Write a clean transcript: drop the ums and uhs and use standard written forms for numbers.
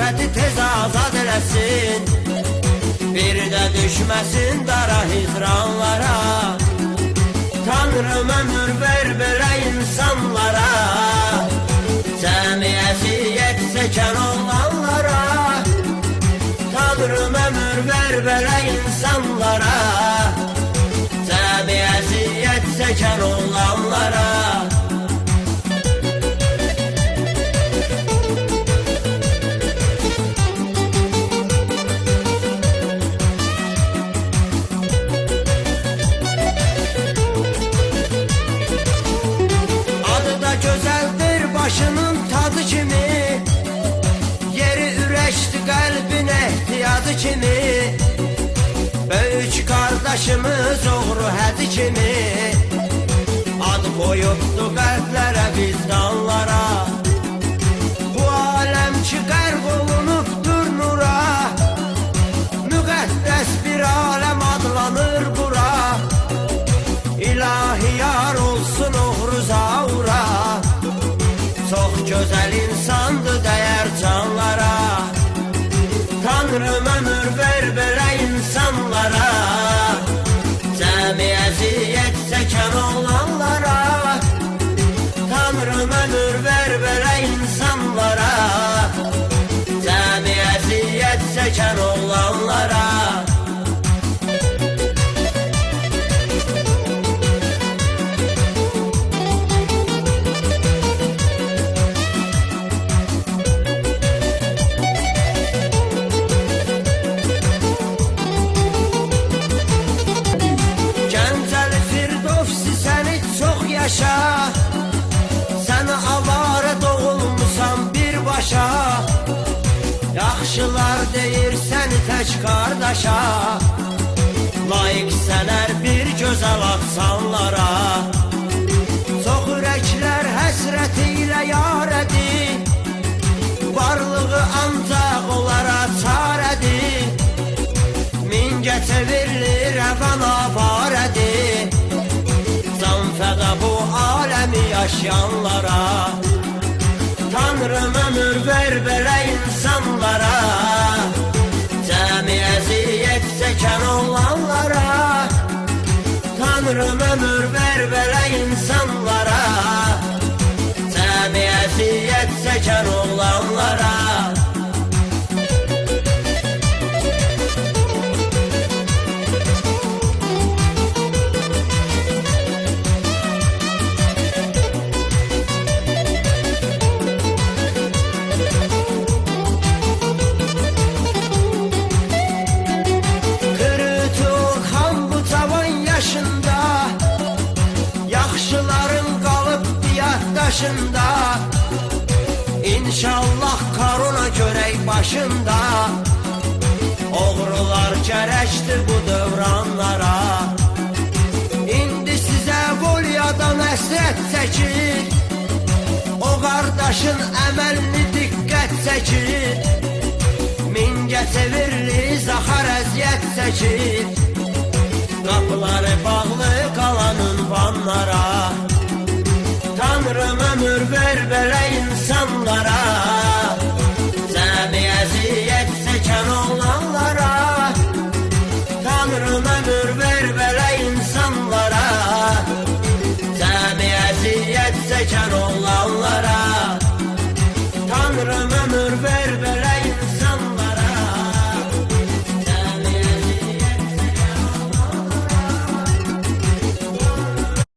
ülfəti tez azad eləsin, bir də düşməsin dara hicranlara. Tanrım ömür ver belə insanlara, cəmi əziyyət çəkən olanlara. Tanrım ömür ver belə insanlara, cəmi əziyyət çəkən olanlara. Gözəldir başının tadı kimi, yeri ürəkdi qəlbin ehtiyacı kimi. Böyük qardaşımız oğru hədi kimi, ad qoyubdu qəlblərə, vicdanlara. Bu aləm ki qərq olunubdur nura, müqəddəs bir aləm adlanır bura. İlahi yar olsun oğru zaura, çox gözəl insandı dəyər canlara. Tanrım ömür ver belə insanlara, cəmi əziyyət çəkən olanlara. Tanrım ömür ver belə insanlara, cəmi əziyyət çəkən olanlara. Yaşa, sən avara doğulmusan birbaşa, yaxşılar deyir səni tək qardaşa. Layiq sənər bir gözəl axsanlara, çox ürəklər həsrəti ilə yar edir, varlığı ancaq onlara çarədir. Mingə çevrilir rəvan avarədir, can fəda bu aləmi yaşayanlara. Tanrım ömür ver belə insanlara, cəmi əziyyət çəkən olanlara. Tanrım ömür ver belə insanlara, cəmi əziyyət çəkən olanlara. Yaxşıların qalıb diyatdaşında, İnşallah korona görək başında. Oğrular gərəkdir bu dövranlara, İndi sizə volyadan əsrət çəkir, o qardaşın əməlini diqqət çəkir. Mingə çevirli zaxar əziyyət çəkir, qapıları bağlı qalan ünvanlara. Tanrım ömür ver belə insanlara,